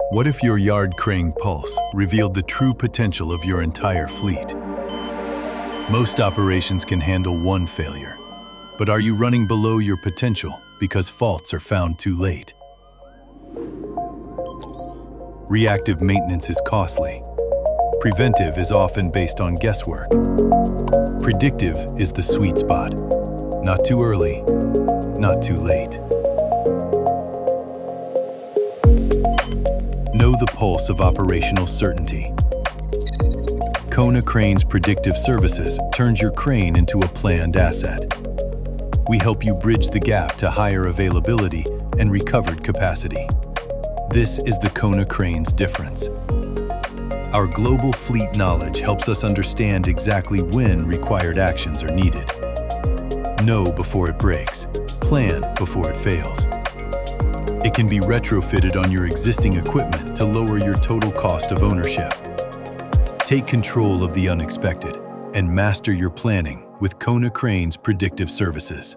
What if your yard crane pulse revealed the true potential of your entire fleet? Most operations can handle one failure, but are you running below your potential because faults are found too late? Reactive maintenance is costly. Preventive is often based on guesswork. Predictive is the sweet spot. Not too early, not too late. Know the pulse of operational certainty. Konecranes Predictive Services turns your crane into a planned asset. We help you bridge the gap to higher availability and recovered capacity. This is the Konecranes difference. Our global fleet knowledge helps us understand exactly when required actions are needed. Know before it breaks. Plan before it fails. It can be retrofitted on your existing equipment to lower your total cost of ownership. Take control of the unexpected and master your planning with Konecranes Predictive Services.